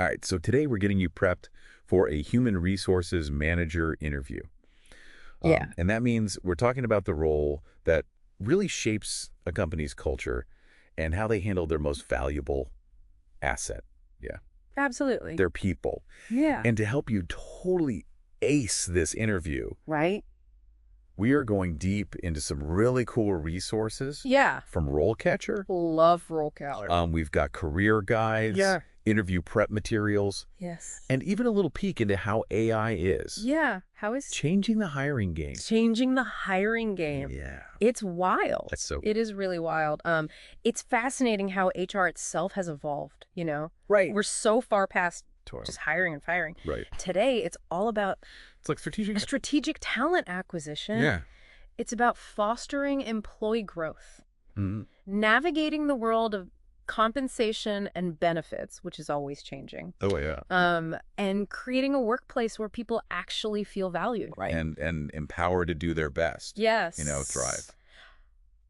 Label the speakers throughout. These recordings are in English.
Speaker 1: All right, so today we're getting you prepped for a human resources manager interview.
Speaker 2: Yeah.
Speaker 1: And that means we're talking about the role that really shapes a company's culture and how they handle their most valuable asset. Yeah,
Speaker 2: Absolutely.
Speaker 1: their people.
Speaker 2: Yeah.
Speaker 1: And to help you totally ace this interview,
Speaker 2: Right?
Speaker 1: we are going deep into some really cool resources
Speaker 2: Yeah.
Speaker 1: from RoleCatcher.
Speaker 2: Love RoleCatcher.
Speaker 1: We've got career guides,
Speaker 2: Yeah.
Speaker 1: interview prep materials,
Speaker 2: Yes.
Speaker 1: and even a little peek into how AI is
Speaker 2: Yeah. How is
Speaker 1: changing the hiring game.
Speaker 2: changing the hiring game?
Speaker 1: Yeah.
Speaker 2: It's wild.
Speaker 1: That's so
Speaker 2: It is really wild. It's fascinating how HR itself has evolved,
Speaker 1: right.
Speaker 2: We're so far past
Speaker 1: Totally.
Speaker 2: just hiring and firing.
Speaker 1: Right.
Speaker 2: Today, it's all about
Speaker 1: It's like strategic.
Speaker 2: strategic talent acquisition.
Speaker 1: Yeah.
Speaker 2: It's about fostering employee growth,
Speaker 1: Mhm.
Speaker 2: navigating the world of compensation and benefits, which is always changing.
Speaker 1: Oh, yeah.
Speaker 2: And creating a workplace where people actually feel valued. Right.
Speaker 1: And empowered to do their best.
Speaker 2: Yes.
Speaker 1: Thrive.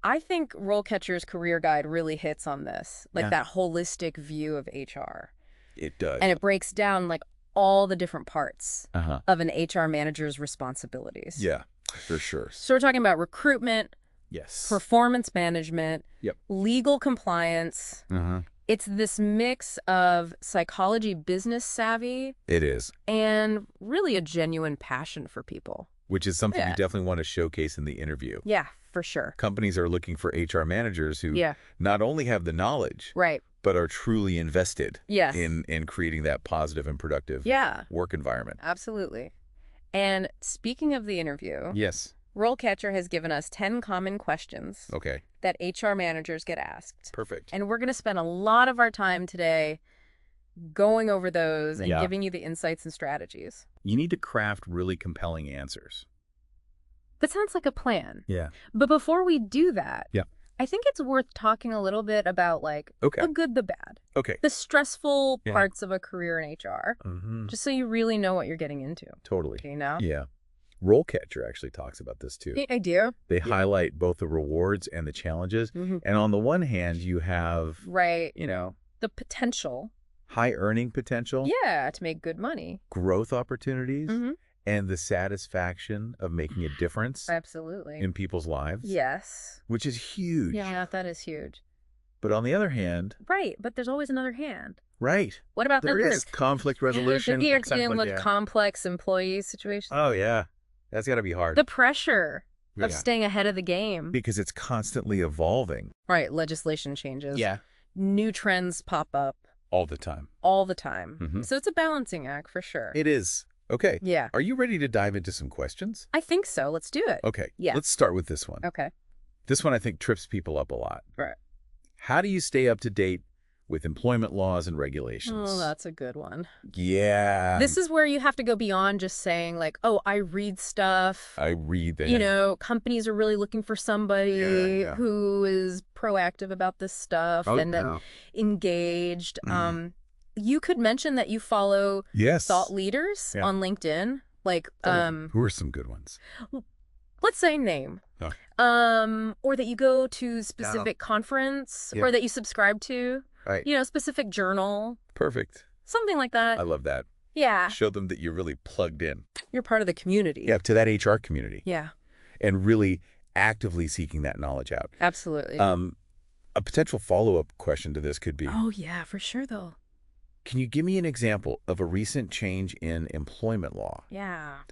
Speaker 2: I think RoleCatcher's career guide really hits on this, like
Speaker 1: Yeah.
Speaker 2: that holistic view of HR.
Speaker 1: It does.
Speaker 2: And it breaks down like all the different parts
Speaker 1: Uh-huh.
Speaker 2: of an HR manager's responsibilities.
Speaker 1: Yeah, for sure.
Speaker 2: So we're talking about recruitment,
Speaker 1: Yes.
Speaker 2: performance management,
Speaker 1: Yep.
Speaker 2: legal compliance.
Speaker 1: Uh-huh.
Speaker 2: It's this mix of psychology, business savvy,
Speaker 1: It is,
Speaker 2: and really a genuine passion for people.
Speaker 1: which is something
Speaker 2: Yeah.
Speaker 1: you definitely want to showcase in the interview.
Speaker 2: Yeah, for sure.
Speaker 1: Companies are looking for HR managers who
Speaker 2: Yeah,
Speaker 1: not only have the knowledge,
Speaker 2: right.
Speaker 1: but are truly invested
Speaker 2: Yes.
Speaker 1: in creating that positive and productive
Speaker 2: Yeah,
Speaker 1: work environment.
Speaker 2: absolutely. And speaking of the interview,
Speaker 1: Yes.
Speaker 2: RoleCatcher has given us 10 common questions
Speaker 1: Okay.
Speaker 2: that HR managers get asked.
Speaker 1: Perfect.
Speaker 2: And we're going to spend a lot of our time today going over those and
Speaker 1: Yeah.
Speaker 2: giving you the insights and strategies.
Speaker 1: You need to craft really compelling answers.
Speaker 2: That sounds like a plan.
Speaker 1: Yeah.
Speaker 2: But before we do that,
Speaker 1: Yeah.
Speaker 2: I think it's worth talking a little bit about like
Speaker 1: Okay.
Speaker 2: the good, the bad,
Speaker 1: Okay.
Speaker 2: the stressful
Speaker 1: Yeah.
Speaker 2: parts of a career in HR,
Speaker 1: Mm-hmm.
Speaker 2: just so you really know what you're getting into.
Speaker 1: Totally.
Speaker 2: Yeah.
Speaker 1: RoleCatcher actually talks about this too.
Speaker 2: I do.
Speaker 1: They highlight both the rewards and the challenges.
Speaker 2: Mm-hmm.
Speaker 1: And on the one hand, you have,
Speaker 2: Right.
Speaker 1: you know,
Speaker 2: The potential.
Speaker 1: high earning potential,
Speaker 2: Yeah, to make good money.
Speaker 1: growth opportunities,
Speaker 2: Mm-hmm.
Speaker 1: and the satisfaction of making a difference
Speaker 2: Absolutely.
Speaker 1: in people's lives,
Speaker 2: Yes.
Speaker 1: which is huge.
Speaker 2: Yeah, that is huge.
Speaker 1: But on the other hand,
Speaker 2: Right, but there's always another hand.
Speaker 1: right,
Speaker 2: What about
Speaker 1: there is conflict resolution.
Speaker 2: You're
Speaker 1: exactly,
Speaker 2: dealing with
Speaker 1: yeah.
Speaker 2: complex employee situations.
Speaker 1: Oh, yeah. That's got to be hard.
Speaker 2: The pressure of
Speaker 1: Yeah.
Speaker 2: staying ahead of the game.
Speaker 1: Because it's constantly evolving.
Speaker 2: Right, legislation changes.
Speaker 1: Yeah.
Speaker 2: New trends pop up
Speaker 1: All the time.
Speaker 2: all the time.
Speaker 1: Mhm.
Speaker 2: So it's a balancing act for sure.
Speaker 1: It is. Okay.
Speaker 2: Yeah,
Speaker 1: Are you ready to dive into some questions?
Speaker 2: I think so. Let's do it.
Speaker 1: Okay.
Speaker 2: Yeah.
Speaker 1: Let's start with this one.
Speaker 2: Okay.
Speaker 1: This one I think trips people up a lot.
Speaker 2: Right.
Speaker 1: How do you stay up to date with employment laws and regulations?
Speaker 2: Oh, that's a good one.
Speaker 1: Yeah.
Speaker 2: This is where you have to go beyond just saying like, oh, I read stuff.
Speaker 1: I read that.
Speaker 2: Companies are really looking for somebody
Speaker 1: Yeah.
Speaker 2: who is proactive about this stuff
Speaker 1: Oh,
Speaker 2: and
Speaker 1: yeah.
Speaker 2: engaged.
Speaker 1: Mhm.
Speaker 2: You could mention that you follow
Speaker 1: Yes.
Speaker 2: thought leaders
Speaker 1: Yeah.
Speaker 2: on LinkedIn. Like,
Speaker 1: Who are some good ones?
Speaker 2: let's say name.
Speaker 1: Okay.
Speaker 2: Or that you go to specific conference
Speaker 1: Yeah.
Speaker 2: or that you subscribe to,
Speaker 1: Right.
Speaker 2: specific journal,
Speaker 1: Perfect.
Speaker 2: something like that.
Speaker 1: I love that.
Speaker 2: Yeah.
Speaker 1: Show them that you're really plugged in.
Speaker 2: You're part of the community.
Speaker 1: Yeah, to that HR community.
Speaker 2: Yeah,
Speaker 1: And really actively seeking that knowledge out.
Speaker 2: absolutely.
Speaker 1: A potential follow-up question to this could be,
Speaker 2: Oh, yeah, for sure, though.
Speaker 1: can you give me an example of a recent change in employment law
Speaker 2: Yeah.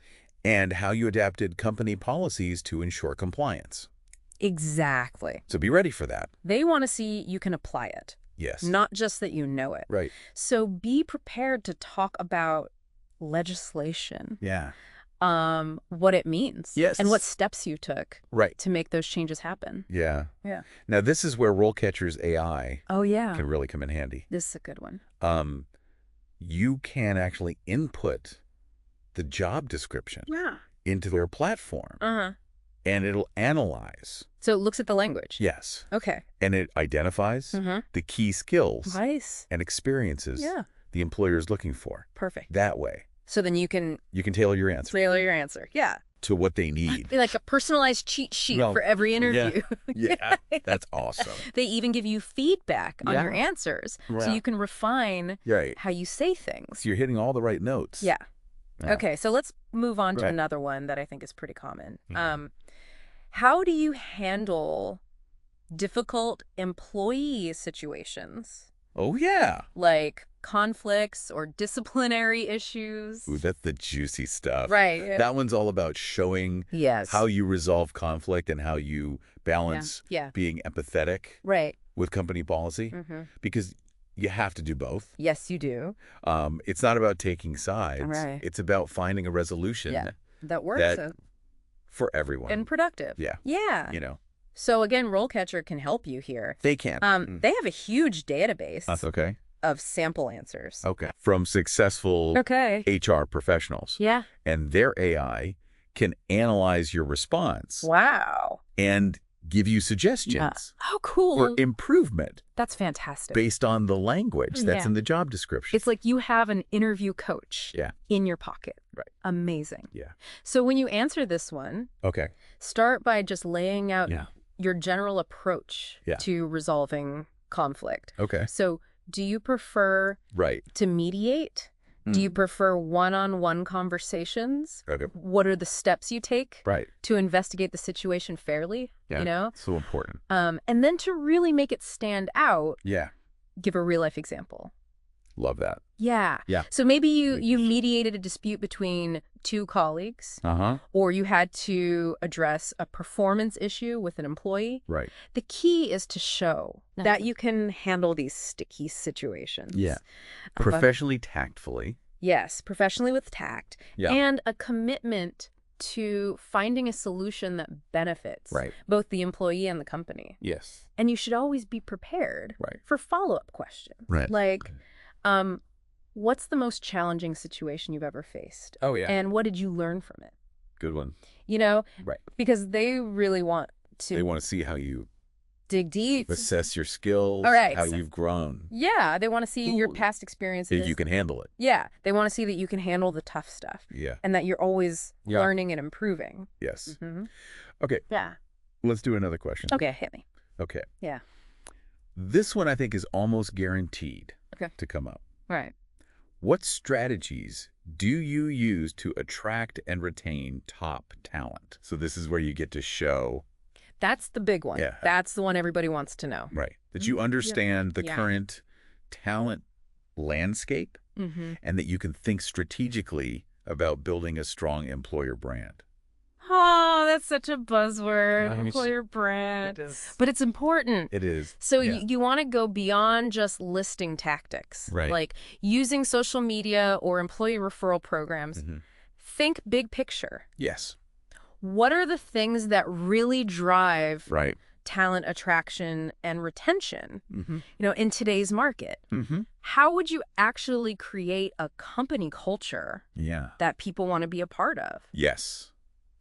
Speaker 1: and how you adapted company policies to ensure compliance?
Speaker 2: Exactly.
Speaker 1: So be ready for that.
Speaker 2: They want to see you can apply it,
Speaker 1: Yes.
Speaker 2: not just that you know it.
Speaker 1: Right.
Speaker 2: So be prepared to talk about legislation,
Speaker 1: Yeah.
Speaker 2: what it means,
Speaker 1: Yes.
Speaker 2: and what steps you took
Speaker 1: Right.
Speaker 2: to make those changes happen.
Speaker 1: Yeah.
Speaker 2: Yeah.
Speaker 1: Now, this is where RoleCatcher's AI
Speaker 2: Oh, yeah.
Speaker 1: can really come in handy.
Speaker 2: This is a good one.
Speaker 1: You can actually input the job description
Speaker 2: Yeah.
Speaker 1: into their platform,
Speaker 2: Uh-huh.
Speaker 1: and it'll analyze.
Speaker 2: So it looks at the language.
Speaker 1: Yes.
Speaker 2: Okay.
Speaker 1: And it identifies
Speaker 2: Mm-hmm.
Speaker 1: the key skills
Speaker 2: Nice.
Speaker 1: and experiences
Speaker 2: Yeah.
Speaker 1: the employer is looking for.
Speaker 2: Perfect.
Speaker 1: That way.
Speaker 2: So then you can
Speaker 1: tailor your answer
Speaker 2: tailor your answer. Yeah.
Speaker 1: to what they need.
Speaker 2: Be like a personalized cheat sheet
Speaker 1: Well,
Speaker 2: for every interview.
Speaker 1: Yeah, that's awesome.
Speaker 2: They even give you feedback on your
Speaker 1: Yeah.
Speaker 2: answers so
Speaker 1: Yeah.
Speaker 2: you can refine
Speaker 1: Right.
Speaker 2: how you say things.
Speaker 1: So you're hitting all the right notes.
Speaker 2: Yeah.
Speaker 1: Yeah.
Speaker 2: Okay, so let's move on to
Speaker 1: Right.
Speaker 2: another one that I think is pretty common.
Speaker 1: Mhm.
Speaker 2: How do you handle difficult employee situations,
Speaker 1: Oh, yeah.
Speaker 2: like conflicts or disciplinary issues?
Speaker 1: Ooh, that's the juicy stuff.
Speaker 2: Right. Yeah.
Speaker 1: That one's all about showing
Speaker 2: Yes.
Speaker 1: how you resolve conflict and how you balance
Speaker 2: Yeah.
Speaker 1: being empathetic
Speaker 2: Right.
Speaker 1: with company policy,
Speaker 2: Mm-hmm.
Speaker 1: because you have to do both.
Speaker 2: Yes, you do.
Speaker 1: It's not about taking sides.
Speaker 2: Right.
Speaker 1: It's about finding a resolution
Speaker 2: Yeah. That works
Speaker 1: that- for everyone.
Speaker 2: and productive.
Speaker 1: Yeah.
Speaker 2: Yeah.
Speaker 1: You know,
Speaker 2: So again, RoleCatcher can help you here.
Speaker 1: they can.
Speaker 2: They have a huge database
Speaker 1: That's okay.
Speaker 2: of sample answers.
Speaker 1: Okay. From successful
Speaker 2: Okay.
Speaker 1: HR professionals.
Speaker 2: Yeah.
Speaker 1: And their AI can analyze your response
Speaker 2: Wow.
Speaker 1: and give you suggestions
Speaker 2: How cool.
Speaker 1: for improvement
Speaker 2: That's fantastic.
Speaker 1: based on the language that's
Speaker 2: Yeah.
Speaker 1: in the job description.
Speaker 2: It's like you have an interview coach
Speaker 1: Yeah.
Speaker 2: in your pocket.
Speaker 1: Right.
Speaker 2: Amazing.
Speaker 1: Yeah.
Speaker 2: So when you answer this one,
Speaker 1: Okay.
Speaker 2: start by just laying out
Speaker 1: Yeah.
Speaker 2: your general approach
Speaker 1: Yeah.
Speaker 2: to resolving conflict.
Speaker 1: Okay.
Speaker 2: So do you prefer
Speaker 1: Right.
Speaker 2: to mediate? Do you prefer one-on-one conversations?
Speaker 1: Okay.
Speaker 2: What are the steps you take
Speaker 1: Right.
Speaker 2: to investigate the situation fairly?
Speaker 1: Yeah.
Speaker 2: You know?
Speaker 1: So important.
Speaker 2: And then to really make it stand out,
Speaker 1: Yeah.
Speaker 2: give a real-life example.
Speaker 1: Love that.
Speaker 2: Yeah.
Speaker 1: Yeah.
Speaker 2: So maybe you mediated a dispute between two colleagues,
Speaker 1: Uh-huh.
Speaker 2: or you had to address a performance issue with an employee.
Speaker 1: Right.
Speaker 2: The key is to show that you can handle these sticky situations.
Speaker 1: Yeah. Professionally, tactfully.
Speaker 2: Yes, professionally with tact.
Speaker 1: Yeah.
Speaker 2: And a commitment to finding a solution that benefits
Speaker 1: Right.
Speaker 2: both the employee and the company.
Speaker 1: Yes.
Speaker 2: And you should always be prepared
Speaker 1: Right.
Speaker 2: for follow-up questions.
Speaker 1: Right.
Speaker 2: Like, what's the most challenging situation you've ever faced?
Speaker 1: Oh, yeah.
Speaker 2: And what did you learn from it?
Speaker 1: Good one.
Speaker 2: You know,
Speaker 1: Right.
Speaker 2: because they really want to
Speaker 1: They want to see how you
Speaker 2: dig deep.
Speaker 1: assess your skills,
Speaker 2: All right.
Speaker 1: how you've grown,
Speaker 2: Yeah, they want to see your
Speaker 1: Ooh.
Speaker 2: past experiences.
Speaker 1: if you can handle it.
Speaker 2: Yeah, they want to see that you can handle the tough stuff
Speaker 1: Yeah.
Speaker 2: and that you're always
Speaker 1: Yeah.
Speaker 2: learning and improving.
Speaker 1: Yes.
Speaker 2: Mm-hmm.
Speaker 1: Okay.
Speaker 2: Yeah.
Speaker 1: Let's do another question.
Speaker 2: Okay, hit me.
Speaker 1: Okay.
Speaker 2: Yeah.
Speaker 1: This one I think is almost guaranteed
Speaker 2: Okay.
Speaker 1: to come up.
Speaker 2: Right.
Speaker 1: What strategies do you use to attract and retain top talent? So this is where you get to show,
Speaker 2: That's the big one.
Speaker 1: Yeah.
Speaker 2: That's the one everybody wants to know.
Speaker 1: right, that you understand the
Speaker 2: Yeah.
Speaker 1: current talent landscape
Speaker 2: Mm-hmm.
Speaker 1: and that you can think strategically about building a strong employer brand.
Speaker 2: Oh, that's such a buzzword.
Speaker 1: Nice.
Speaker 2: Employer brand. But it's important.
Speaker 1: It is.
Speaker 2: So
Speaker 1: yeah.
Speaker 2: you want to go beyond just listing tactics.
Speaker 1: Right.
Speaker 2: Like using social media or employee referral programs.
Speaker 1: Mhm.
Speaker 2: Think big picture.
Speaker 1: Yes.
Speaker 2: What are the things that really drive
Speaker 1: Right.
Speaker 2: talent attraction and retention,
Speaker 1: Mm-hmm.
Speaker 2: in today's market?
Speaker 1: Mm-hmm.
Speaker 2: How would you actually create a company culture
Speaker 1: Yeah.
Speaker 2: that people want to be a part of?
Speaker 1: Yes.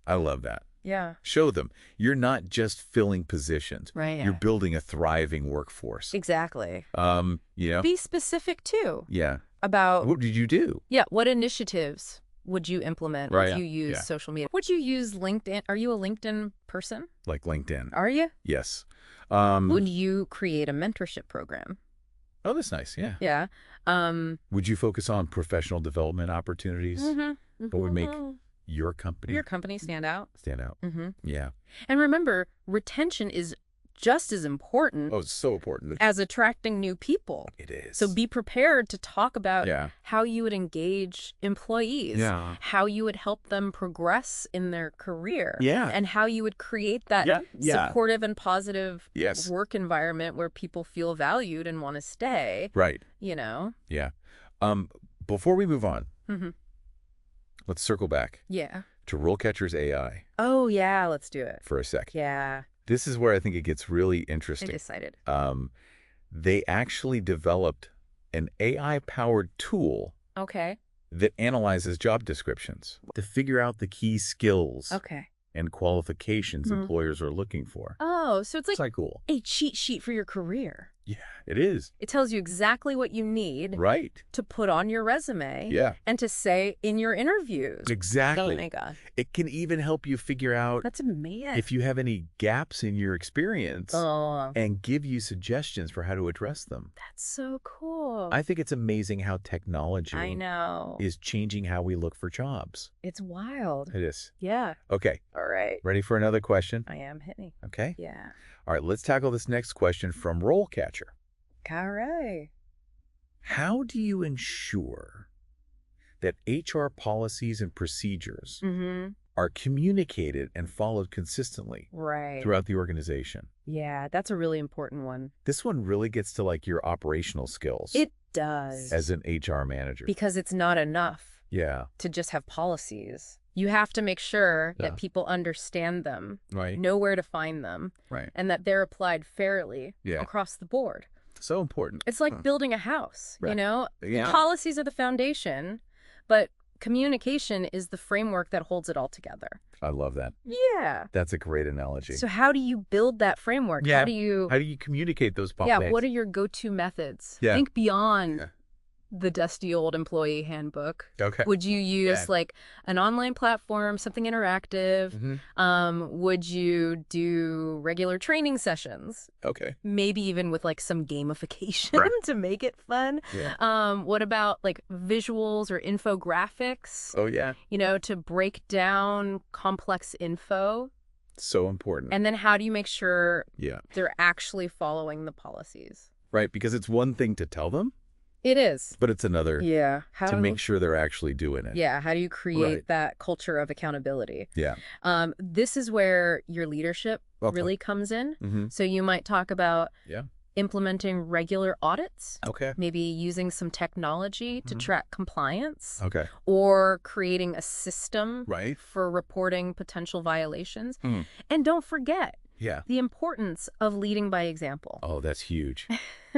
Speaker 1: I love that.
Speaker 2: Yeah.
Speaker 1: Show them you're not just filling positions.
Speaker 2: Right.
Speaker 1: You're building a thriving workforce.
Speaker 2: Exactly.
Speaker 1: Be
Speaker 2: Be specific too
Speaker 1: yeah.
Speaker 2: about
Speaker 1: What did you do?
Speaker 2: what initiatives would you implement
Speaker 1: Right,
Speaker 2: if
Speaker 1: yeah,
Speaker 2: you use
Speaker 1: yeah.
Speaker 2: social media? Would you use LinkedIn? Are you a LinkedIn person?
Speaker 1: Like LinkedIn.
Speaker 2: Are you?
Speaker 1: Yes.
Speaker 2: Would you create a mentorship program?
Speaker 1: Oh, that's nice. Yeah.
Speaker 2: Yeah.
Speaker 1: Would you focus on professional development opportunities? What would make your company
Speaker 2: your company stand out?
Speaker 1: stand out?
Speaker 2: Mm-hmm.
Speaker 1: Yeah.
Speaker 2: And remember, retention is just as important
Speaker 1: Oh, it's so important.
Speaker 2: as attracting new people.
Speaker 1: It is.
Speaker 2: So be prepared to talk about
Speaker 1: Yeah.
Speaker 2: how you would engage employees,
Speaker 1: Yeah.
Speaker 2: how you would help them progress in their career,
Speaker 1: Yeah.
Speaker 2: and how you would create that
Speaker 1: Yeah.
Speaker 2: supportive and positive
Speaker 1: Yes.
Speaker 2: work environment where people feel valued and want to stay,
Speaker 1: Right.
Speaker 2: Yeah.
Speaker 1: Before we move on,
Speaker 2: Mhm.
Speaker 1: let's circle back
Speaker 2: Yeah.
Speaker 1: to RoleCatcher's AI
Speaker 2: Oh, yeah. Let's do it.
Speaker 1: for a sec.
Speaker 2: Yeah.
Speaker 1: This is where I think it gets really
Speaker 2: I'm
Speaker 1: interesting.
Speaker 2: excited.
Speaker 1: They actually developed an AI-powered tool
Speaker 2: Okay.
Speaker 1: that analyzes job descriptions to figure out the key skills
Speaker 2: Okay.
Speaker 1: and qualifications
Speaker 2: Mhm.
Speaker 1: employers are looking for.
Speaker 2: Oh, so it's like
Speaker 1: It's like cool.
Speaker 2: a cheat sheet for your career.
Speaker 1: Yeah, it is.
Speaker 2: It tells you exactly what you need
Speaker 1: Right.
Speaker 2: to put on your resume
Speaker 1: Yeah.
Speaker 2: and to say in your interviews. Oh
Speaker 1: Exactly.
Speaker 2: my God.
Speaker 1: It can even help you figure out
Speaker 2: That's amazing.
Speaker 1: if you have any gaps in your experience
Speaker 2: Oh,
Speaker 1: and give you suggestions for how to address them.
Speaker 2: that's so cool.
Speaker 1: I think it's amazing how technology
Speaker 2: I know.
Speaker 1: is changing how we look for jobs.
Speaker 2: It's wild.
Speaker 1: It is.
Speaker 2: Yeah.
Speaker 1: Okay.
Speaker 2: All right.
Speaker 1: Ready for another question?
Speaker 2: I am. Hit me.
Speaker 1: Okay.
Speaker 2: Yeah.
Speaker 1: All right, let's tackle this next question from RoleCatcher.
Speaker 2: All right.
Speaker 1: How do you ensure that HR policies and procedures
Speaker 2: Mm-hmm.
Speaker 1: are communicated and followed consistently
Speaker 2: Right.
Speaker 1: throughout the organization?
Speaker 2: Yeah, that's a really important one.
Speaker 1: This one really gets to like your operational skills
Speaker 2: It does.
Speaker 1: as an HR manager.
Speaker 2: Because it's not enough
Speaker 1: Yeah.
Speaker 2: to just have policies. You have to make sure
Speaker 1: Yeah.
Speaker 2: that people understand them,
Speaker 1: Right.
Speaker 2: know where to find them,
Speaker 1: Right.
Speaker 2: and that they're applied fairly
Speaker 1: Yeah.
Speaker 2: across the board.
Speaker 1: So important.
Speaker 2: It's like building a house, you
Speaker 1: Right.
Speaker 2: know?
Speaker 1: Yeah.
Speaker 2: Policies are the foundation, but communication is the framework that holds it all together.
Speaker 1: I love that.
Speaker 2: Yeah.
Speaker 1: That's a great analogy.
Speaker 2: So how do you build that framework?
Speaker 1: Yeah.
Speaker 2: How do you
Speaker 1: communicate those
Speaker 2: Yeah, what are your go-to methods?
Speaker 1: Yeah.
Speaker 2: Think beyond
Speaker 1: Yeah.
Speaker 2: the dusty old employee handbook.
Speaker 1: Okay.
Speaker 2: Would you use
Speaker 1: Yeah.
Speaker 2: like an online platform, something interactive? Would you do regular training sessions?
Speaker 1: Okay.
Speaker 2: Maybe even with like some gamification
Speaker 1: Right.
Speaker 2: to make it fun.
Speaker 1: Yeah.
Speaker 2: What about like visuals or infographics,
Speaker 1: Oh, yeah.
Speaker 2: you know, to break down complex info?
Speaker 1: So important.
Speaker 2: And then how do you make sure
Speaker 1: Yeah.
Speaker 2: they're actually following the policies?
Speaker 1: Right. Because it's one thing to tell them,
Speaker 2: It is.
Speaker 1: but it's another
Speaker 2: Yeah.
Speaker 1: to make sure they're actually doing it.
Speaker 2: Yeah. How do you create
Speaker 1: Right.
Speaker 2: that culture of accountability?
Speaker 1: Yeah.
Speaker 2: This is where your leadership
Speaker 1: Okay.
Speaker 2: really comes in.
Speaker 1: Mm-hmm.
Speaker 2: So you might talk about
Speaker 1: Yeah.
Speaker 2: implementing regular audits,
Speaker 1: Okay.
Speaker 2: maybe using some technology to track compliance,
Speaker 1: Okay.
Speaker 2: or creating a system
Speaker 1: Right.
Speaker 2: for reporting potential violations.
Speaker 1: Mm.
Speaker 2: And don't forget
Speaker 1: Yeah.
Speaker 2: the importance of leading by example.
Speaker 1: Oh, that's huge.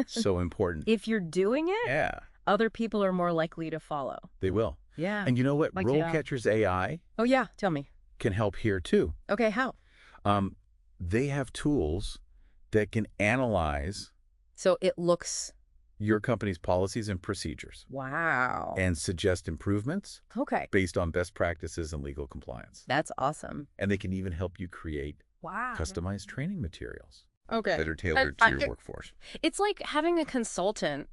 Speaker 1: So important.
Speaker 2: If you're doing it,
Speaker 1: Yeah.
Speaker 2: other people are more likely to follow.
Speaker 1: They will.
Speaker 2: Yeah.
Speaker 1: And you know what?
Speaker 2: Like,
Speaker 1: RoleCatcher's AI
Speaker 2: Oh, yeah. Tell me.
Speaker 1: can help here too.
Speaker 2: Okay, how?
Speaker 1: They have tools that can analyze
Speaker 2: So it looks,
Speaker 1: your company's policies and procedures
Speaker 2: wow.
Speaker 1: and suggest improvements
Speaker 2: Okay.
Speaker 1: based on best practices and legal compliance.
Speaker 2: That's awesome.
Speaker 1: And they can even help you create
Speaker 2: Wow.
Speaker 1: customized training materials
Speaker 2: Okay.
Speaker 1: that are tailored to your workforce.
Speaker 2: It's like having a consultant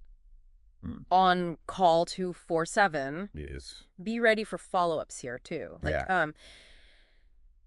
Speaker 1: Mm.
Speaker 2: on call 24/7.
Speaker 1: Yes.
Speaker 2: Be ready for follow-ups here too. Like,
Speaker 1: Yeah.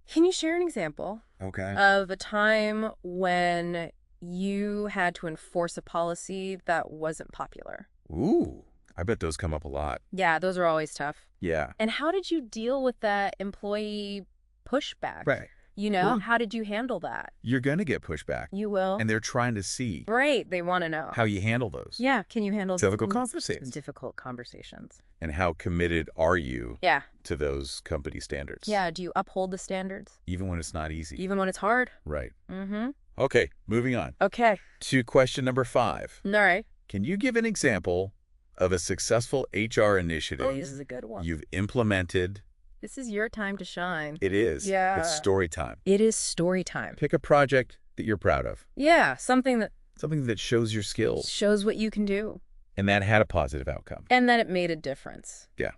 Speaker 2: can you share an example
Speaker 1: Okay.
Speaker 2: of a time when you had to enforce a policy that wasn't popular?
Speaker 1: Ooh, I bet those come up a lot.
Speaker 2: Yeah, those are always tough.
Speaker 1: Yeah.
Speaker 2: And how did you deal with that employee pushback?
Speaker 1: Right.
Speaker 2: You know,
Speaker 1: Well-
Speaker 2: how did you handle that?
Speaker 1: You're going to get pushback.
Speaker 2: You will.
Speaker 1: And they're trying to see
Speaker 2: Right. They want to know.
Speaker 1: how you handle those.
Speaker 2: Yeah. Can you handle
Speaker 1: Difficult
Speaker 2: some
Speaker 1: conversations.
Speaker 2: difficult conversations?
Speaker 1: And how committed are you
Speaker 2: Yeah.
Speaker 1: to those company standards?
Speaker 2: Yeah. Do you uphold the standards
Speaker 1: Even when it's not easy.
Speaker 2: even when it's hard?
Speaker 1: Right.
Speaker 2: Mm-hmm.
Speaker 1: Okay, moving on
Speaker 2: Okay.
Speaker 1: to question number 5.
Speaker 2: All right.
Speaker 1: Can you give an example of a successful HR initiative
Speaker 2: Oh, this is a good one.
Speaker 1: you've implemented?
Speaker 2: This is your time to shine.
Speaker 1: It is.
Speaker 2: Yeah.
Speaker 1: It's story time.
Speaker 2: It is story time.
Speaker 1: Pick a project that you're proud of.
Speaker 2: Yeah. Something that
Speaker 1: Something that shows your skills
Speaker 2: shows what you can do
Speaker 1: and that had a positive outcome.
Speaker 2: and that it made a difference.
Speaker 1: Yeah,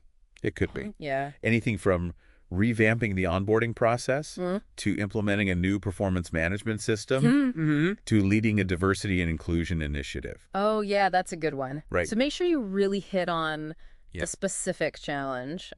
Speaker 1: it could be.
Speaker 2: Yeah.
Speaker 1: Anything from revamping the onboarding process
Speaker 2: Mm.
Speaker 1: to implementing a new performance management system
Speaker 2: Mm-hmm.
Speaker 1: to leading a diversity and inclusion initiative.
Speaker 2: Oh, yeah. That's a good one.
Speaker 1: Right.
Speaker 2: So make sure you really hit on
Speaker 1: Yeah.
Speaker 2: the specific challenge,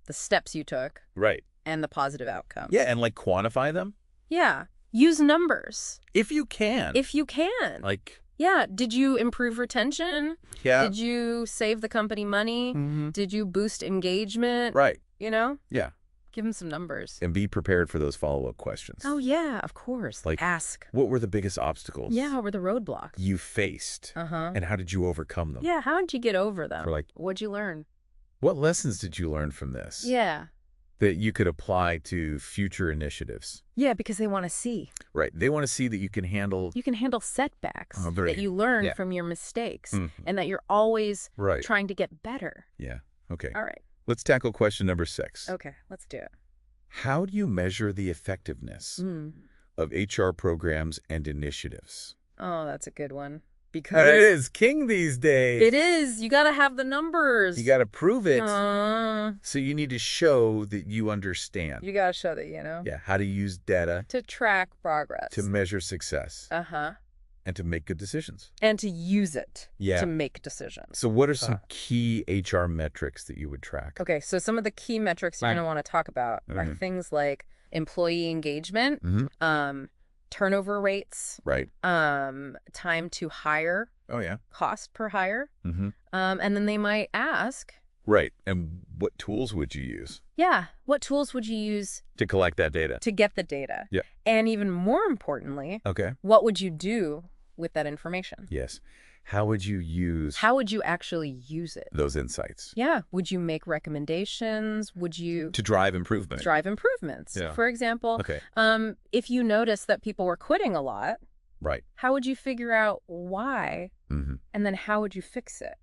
Speaker 2: the steps you took,
Speaker 1: Right.
Speaker 2: and the positive outcome.
Speaker 1: Yeah, and like quantify them
Speaker 2: Yeah. Use numbers
Speaker 1: if you can.
Speaker 2: if you can.
Speaker 1: Like,
Speaker 2: Yeah. Did you improve retention?
Speaker 1: yeah.
Speaker 2: Did you save the company money?
Speaker 1: Mhm.
Speaker 2: Did you boost engagement?
Speaker 1: Right.
Speaker 2: You know?
Speaker 1: Yeah.
Speaker 2: Give them some numbers.
Speaker 1: And be prepared for those follow-up questions.
Speaker 2: Oh, yeah, of course.
Speaker 1: Like-
Speaker 2: Ask.
Speaker 1: What were the biggest obstacles
Speaker 2: Yeah, what were the roadblocks?
Speaker 1: you faced?
Speaker 2: Uh-huh.
Speaker 1: And how did you overcome them?
Speaker 2: Yeah, how did you get over them?
Speaker 1: For like,
Speaker 2: What'd you learn?
Speaker 1: what lessons did you learn from this
Speaker 2: Yeah.
Speaker 1: that you could apply to future initiatives?
Speaker 2: Yeah, because they want to see.
Speaker 1: Right. They want to see that you can handle.
Speaker 2: You can handle setbacks,
Speaker 1: Oh, very-
Speaker 2: that you learn
Speaker 1: yeah.
Speaker 2: from your mistakes,
Speaker 1: Mhm.
Speaker 2: and that you're always
Speaker 1: Right.
Speaker 2: trying to get better.
Speaker 1: Yeah. Okay.
Speaker 2: All right.
Speaker 1: Let's tackle question number 6.
Speaker 2: Okay, let's do it.
Speaker 1: How do you measure the effectiveness
Speaker 2: Mm.
Speaker 1: of HR programs and initiatives?
Speaker 2: Oh, that's a good one.
Speaker 1: It
Speaker 2: Because
Speaker 1: is king these days.
Speaker 2: it is. You got to have the numbers.
Speaker 1: You got to prove it.
Speaker 2: Uh,
Speaker 1: So you need to show that you understand.
Speaker 2: you got to show that, you know.
Speaker 1: Yeah, how to use data
Speaker 2: To track progress.
Speaker 1: to measure success
Speaker 2: Uh-huh.
Speaker 1: and to make good decisions.
Speaker 2: And to use it
Speaker 1: Yeah.
Speaker 2: to make decisions.
Speaker 1: So what are some key HR metrics that you would track?
Speaker 2: Okay, so some of the key metrics you're going to want to talk about are things like employee engagement, turnover rates,
Speaker 1: Right.
Speaker 2: time to hire,
Speaker 1: Oh, yeah.
Speaker 2: cost per hire.
Speaker 1: Mm-hmm.
Speaker 2: And then they might ask,
Speaker 1: Right. And what tools would you use
Speaker 2: yeah, what tools would you use
Speaker 1: to collect that data?
Speaker 2: to get the data?
Speaker 1: Yeah.
Speaker 2: And even more importantly,
Speaker 1: Okay.
Speaker 2: what would you do with that information?
Speaker 1: Yes. How would you use
Speaker 2: How would you actually use it?
Speaker 1: those insights
Speaker 2: Yeah. Would you make recommendations? Would you
Speaker 1: to drive improvement?
Speaker 2: drive improvements?
Speaker 1: Yeah.
Speaker 2: For example,
Speaker 1: Okay.
Speaker 2: if you notice that people were quitting a lot,
Speaker 1: Right.
Speaker 2: how would you figure out why?
Speaker 1: Mm-hmm.
Speaker 2: And then how would you fix it?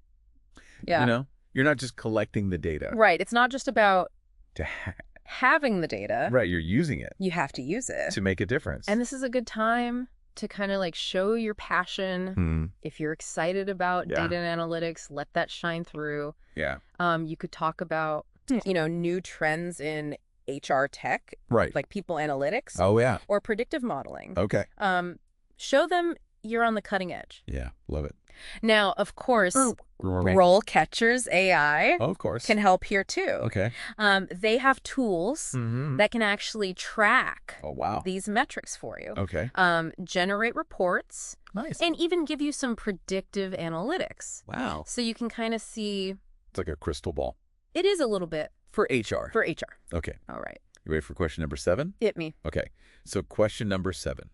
Speaker 2: Yeah.
Speaker 1: You know, you're not just collecting the data.
Speaker 2: Right. It's not just about
Speaker 1: To
Speaker 2: having the data.
Speaker 1: right. You're using it
Speaker 2: You have to use it.
Speaker 1: to make a difference.
Speaker 2: And this is a good time to kind of like show your passion. If you're excited about data and analytics, let that shine through.
Speaker 1: Yeah.
Speaker 2: You could talk about, new trends in HR tech,
Speaker 1: Right.
Speaker 2: like people analytics
Speaker 1: Oh, yeah.
Speaker 2: or predictive modeling.
Speaker 1: Okay.
Speaker 2: Show them you're on the cutting edge.
Speaker 1: Yeah. Love it.
Speaker 2: Now, of course, RoleCatcher's AI
Speaker 1: Oh, of course.
Speaker 2: can help here too.
Speaker 1: Okay.
Speaker 2: They have tools that can actually track
Speaker 1: Oh, wow.
Speaker 2: these metrics for you.
Speaker 1: Okay.
Speaker 2: Generate reports,
Speaker 1: Nice.
Speaker 2: and even give you some predictive analytics.
Speaker 1: Wow.
Speaker 2: So you can kind of see,
Speaker 1: It's like a crystal ball.
Speaker 2: it is a little bit
Speaker 1: For HR.
Speaker 2: for HR.
Speaker 1: Okay.
Speaker 2: All right.
Speaker 1: You ready for question number 7?
Speaker 2: Hit me.
Speaker 1: Okay. So question number 7.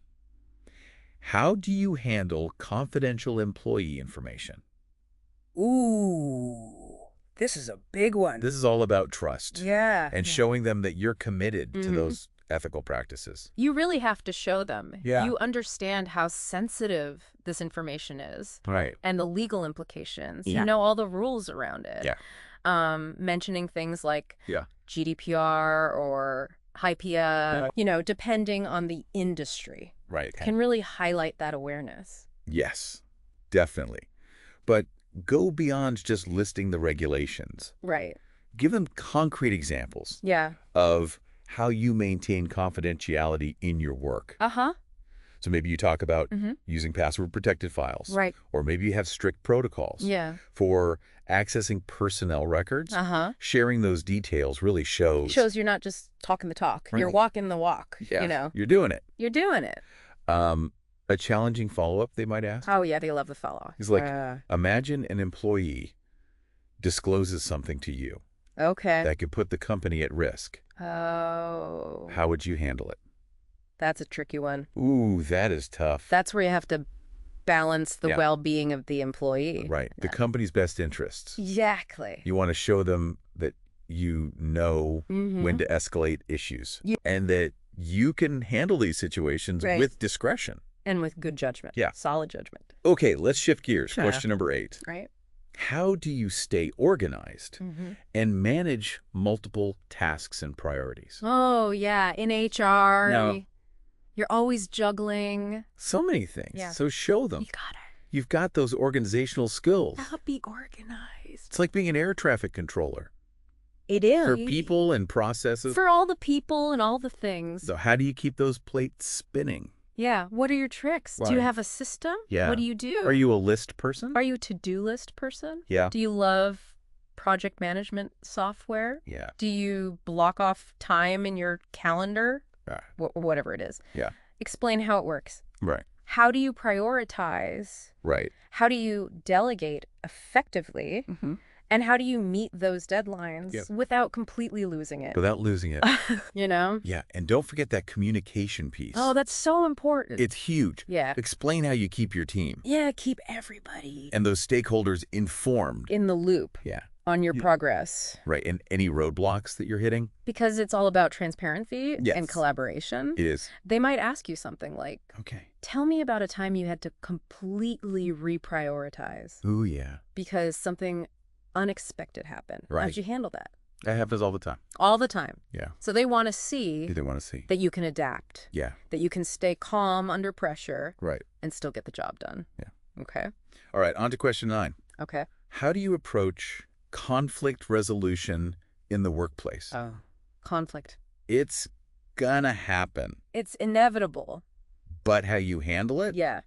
Speaker 1: How do you handle confidential employee information?
Speaker 2: Ooh, this is a big one.
Speaker 1: This is all about trust.
Speaker 2: Yeah.
Speaker 1: And showing them that you're committed to those ethical practices.
Speaker 2: You really have to show them.
Speaker 1: Yeah.
Speaker 2: You understand how sensitive this information is
Speaker 1: Right.
Speaker 2: and the legal implications.
Speaker 1: Yeah.
Speaker 2: You know all the rules around it.
Speaker 1: Yeah.
Speaker 2: Mentioning things like
Speaker 1: Yeah.
Speaker 2: GDPR or HIPAA, depending on the industry,
Speaker 1: Right.
Speaker 2: can really highlight that awareness.
Speaker 1: Yes, definitely. But go beyond just listing the regulations.
Speaker 2: Right.
Speaker 1: Give them concrete examples
Speaker 2: Yeah.
Speaker 1: of how you maintain confidentiality in your work.
Speaker 2: Uh-huh.
Speaker 1: So maybe you talk about using password-protected files.
Speaker 2: Right.
Speaker 1: Or maybe you have strict protocols.
Speaker 2: Yeah.
Speaker 1: For accessing personnel records.
Speaker 2: Uh-huh.
Speaker 1: Sharing those details really shows.
Speaker 2: It shows you're not just talking the talk.
Speaker 1: Right.
Speaker 2: You're walking the walk,
Speaker 1: Yeah, you're doing it.
Speaker 2: You're doing it.
Speaker 1: A challenging follow-up, they might ask.
Speaker 2: Oh, yeah, they love the follow.
Speaker 1: He's like, imagine an employee discloses something to you
Speaker 2: Okay.
Speaker 1: that could put the company at risk.
Speaker 2: Oh.
Speaker 1: How would you handle it?
Speaker 2: That's a tricky one.
Speaker 1: Ooh, that is tough.
Speaker 2: That's where you have to balance the
Speaker 1: Yeah.
Speaker 2: well-being of the employee.
Speaker 1: Right. The company's best interests.
Speaker 2: Exactly.
Speaker 1: You want to show them that you know when to escalate issues and that you can handle these situations
Speaker 2: Right.
Speaker 1: with discretion.
Speaker 2: And with good judgment.
Speaker 1: Yeah.
Speaker 2: Solid judgment.
Speaker 1: Okay, let's shift gears.
Speaker 2: Sure.
Speaker 1: Question number 8.
Speaker 2: Right?
Speaker 1: How do you stay organized and manage multiple tasks and priorities?
Speaker 2: Oh, yeah. In HR,
Speaker 1: No.
Speaker 2: you're always juggling.
Speaker 1: So many things.
Speaker 2: Yeah.
Speaker 1: So show them.
Speaker 2: You gotta
Speaker 1: You've got those organizational skills.
Speaker 2: be organized.
Speaker 1: It's like being an air traffic controller
Speaker 2: It is.
Speaker 1: for people and processes.
Speaker 2: For all the people and all the things.
Speaker 1: So how do you keep those plates spinning?
Speaker 2: Yeah. What are your tricks? Do you
Speaker 1: Right.
Speaker 2: have a system?
Speaker 1: Yeah.
Speaker 2: What do you do?
Speaker 1: Are you a list person?
Speaker 2: Are you a to-do list person?
Speaker 1: Yeah.
Speaker 2: Do you love project management software?
Speaker 1: Yeah.
Speaker 2: Do you block off time in your calendar?
Speaker 1: Yeah.
Speaker 2: Whatever it is.
Speaker 1: Yeah.
Speaker 2: Explain how it works.
Speaker 1: Right.
Speaker 2: How do you prioritize?
Speaker 1: Right.
Speaker 2: How do you delegate effectively? And how do you meet those deadlines
Speaker 1: Yep.
Speaker 2: without completely losing it?
Speaker 1: Without losing it.
Speaker 2: You know?
Speaker 1: Yeah. And don't forget that communication piece.
Speaker 2: Oh, that's so important.
Speaker 1: It's huge.
Speaker 2: Yeah.
Speaker 1: Explain how you keep your team
Speaker 2: Yeah, keep everybody
Speaker 1: and those stakeholders informed.
Speaker 2: in the loop
Speaker 1: Yeah.
Speaker 2: on your progress.
Speaker 1: Right. And any roadblocks that you're hitting?
Speaker 2: Because it's all about transparency
Speaker 1: Yes.
Speaker 2: and collaboration.
Speaker 1: It is.
Speaker 2: They might ask you something like,
Speaker 1: Okay.
Speaker 2: tell me about a time you had to completely reprioritize
Speaker 1: Ooh, yeah.
Speaker 2: because something unexpected happened.
Speaker 1: Right.
Speaker 2: How'd you handle that?
Speaker 1: That happens all the time.
Speaker 2: all the time.
Speaker 1: Yeah.
Speaker 2: So they want to see
Speaker 1: They want to see.
Speaker 2: that you can adapt,
Speaker 1: Yeah.
Speaker 2: that you can stay calm under pressure
Speaker 1: Right.
Speaker 2: and still get the job done.
Speaker 1: Yeah.
Speaker 2: Okay.
Speaker 1: All right. On to question 9.
Speaker 2: Okay.
Speaker 1: How do you approach conflict resolution in the workplace?
Speaker 2: Oh, conflict.
Speaker 1: It's gonna happen,
Speaker 2: It's inevitable.
Speaker 1: but how you handle it
Speaker 2: Yeah,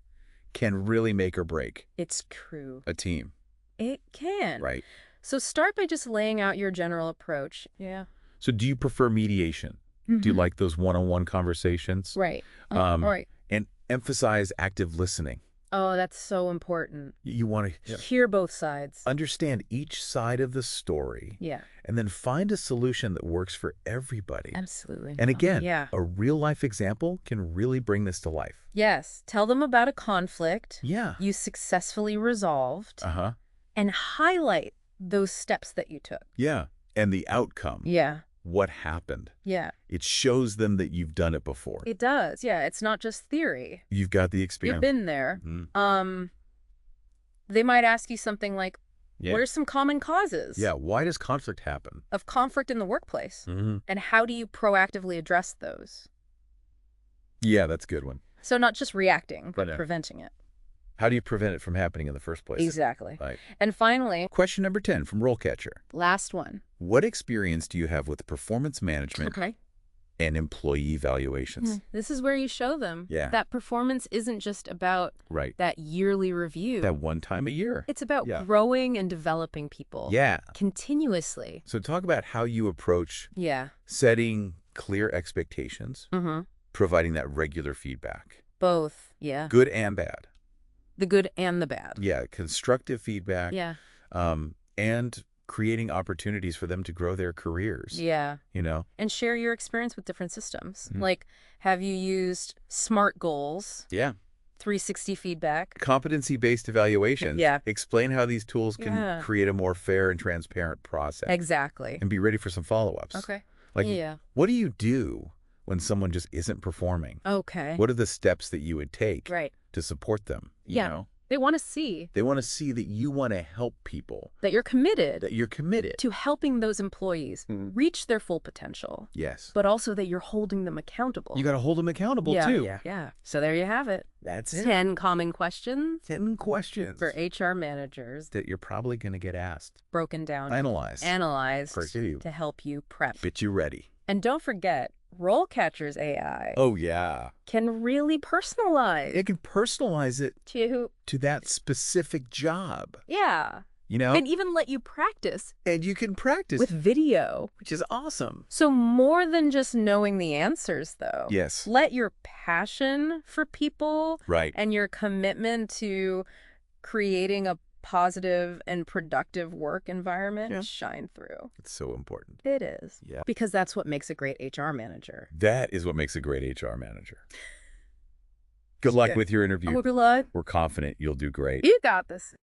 Speaker 1: can really make or break
Speaker 2: it's true.
Speaker 1: a team.
Speaker 2: It can.
Speaker 1: Right.
Speaker 2: So start by just laying out your general approach. Yeah.
Speaker 1: So do you prefer mediation? Do you like those one-on-one conversations?
Speaker 2: Right. Right.
Speaker 1: And emphasize active listening.
Speaker 2: Oh, that's so important.
Speaker 1: You want to
Speaker 2: Hear both sides.
Speaker 1: understand each side of the story
Speaker 2: Yeah,
Speaker 1: and then find a solution that works for everybody.
Speaker 2: absolutely.
Speaker 1: And again,
Speaker 2: yeah.
Speaker 1: a real-life example can really bring this to life.
Speaker 2: Yes. Tell them about a conflict
Speaker 1: Yeah.
Speaker 2: you successfully resolved
Speaker 1: Uh-huh.
Speaker 2: and highlight those steps that you took.
Speaker 1: Yeah. And the outcome.
Speaker 2: Yeah.
Speaker 1: What happened.
Speaker 2: Yeah.
Speaker 1: It shows them that you've done it before.
Speaker 2: It does. Yeah. It's not just theory.
Speaker 1: You've got the
Speaker 2: You've
Speaker 1: experience.
Speaker 2: been there.
Speaker 1: Mhm.
Speaker 2: They might ask you something like,
Speaker 1: Yeah.
Speaker 2: what are some common causes
Speaker 1: Yeah. Why does conflict happen?
Speaker 2: of conflict in the workplace?
Speaker 1: Mm-hmm.
Speaker 2: And how do you proactively address those?
Speaker 1: Yeah, that's a good one.
Speaker 2: So not just reacting, but
Speaker 1: Yeah.
Speaker 2: preventing it.
Speaker 1: How do you prevent it from happening in the first place?
Speaker 2: Exactly.
Speaker 1: Right.
Speaker 2: And finally,
Speaker 1: Question number 10 from RoleCatcher.
Speaker 2: last one.
Speaker 1: What experience do you have with performance management
Speaker 2: Okay.
Speaker 1: and employee evaluations?
Speaker 2: This is where you show them
Speaker 1: Yeah.
Speaker 2: that performance isn't just about
Speaker 1: Right.
Speaker 2: that yearly review.
Speaker 1: That one time a year.
Speaker 2: It's about
Speaker 1: Yeah.
Speaker 2: growing and developing people.
Speaker 1: Yeah.
Speaker 2: Continuously.
Speaker 1: So talk about how you approach
Speaker 2: Yeah.
Speaker 1: setting clear expectations,
Speaker 2: Mm-hmm.
Speaker 1: providing that regular feedback,
Speaker 2: Both. Yeah.
Speaker 1: good and bad.
Speaker 2: The good and the bad.
Speaker 1: Yeah, constructive feedback.
Speaker 2: Yeah.
Speaker 1: And creating opportunities for them to grow their careers.
Speaker 2: Yeah.
Speaker 1: You know?
Speaker 2: And share your experience with different systems.
Speaker 1: Mhm.
Speaker 2: Like, have you used SMART goals,
Speaker 1: Yeah.
Speaker 2: 360 feedback?
Speaker 1: Competency-based evaluations.
Speaker 2: Yeah.
Speaker 1: Explain how these tools can
Speaker 2: Yeah.
Speaker 1: create a more fair and transparent process.
Speaker 2: Exactly.
Speaker 1: And be ready for some follow-ups.
Speaker 2: Okay.
Speaker 1: Like,
Speaker 2: Yeah.
Speaker 1: what do you do when someone just isn't performing?
Speaker 2: Okay.
Speaker 1: What are the steps that you would take
Speaker 2: Right.
Speaker 1: to support them? You
Speaker 2: Yeah.
Speaker 1: know?
Speaker 2: They want to see
Speaker 1: They want to see that you want to help people,
Speaker 2: that you're committed
Speaker 1: that you're committed.
Speaker 2: to helping those employees
Speaker 1: Mhm.
Speaker 2: reach their full potential,
Speaker 1: Yes.
Speaker 2: but also that you're holding them accountable.
Speaker 1: You got to hold them accountable,
Speaker 2: yeah,
Speaker 1: too.
Speaker 2: Yeah. So there you have it.
Speaker 1: That's it.
Speaker 2: 10 common questions
Speaker 1: 10 questions
Speaker 2: for HR managers,
Speaker 1: that you're probably going to get asked,
Speaker 2: broken down,
Speaker 1: analyzed,
Speaker 2: analyzed
Speaker 1: for you.
Speaker 2: to help you prep.
Speaker 1: Get you ready.
Speaker 2: And don't forget, RoleCatcher's AI
Speaker 1: Oh, yeah.
Speaker 2: can really personalize
Speaker 1: It can personalize it
Speaker 2: to,
Speaker 1: to that specific job,
Speaker 2: yeah,
Speaker 1: you know?
Speaker 2: and even let you practice
Speaker 1: And you can practice,
Speaker 2: with video.
Speaker 1: which is awesome.
Speaker 2: So more than just knowing the answers, though.
Speaker 1: Yes.
Speaker 2: Let your passion for people
Speaker 1: Right.
Speaker 2: and your commitment to creating a positive and productive work environment shine through.
Speaker 1: It's so important.
Speaker 2: It is.
Speaker 1: Yeah.
Speaker 2: Because that's what makes a great HR manager.
Speaker 1: That is what makes a great HR manager. Good luck with your interview.
Speaker 2: Good luck.
Speaker 1: We're confident you'll do great.
Speaker 2: You got this.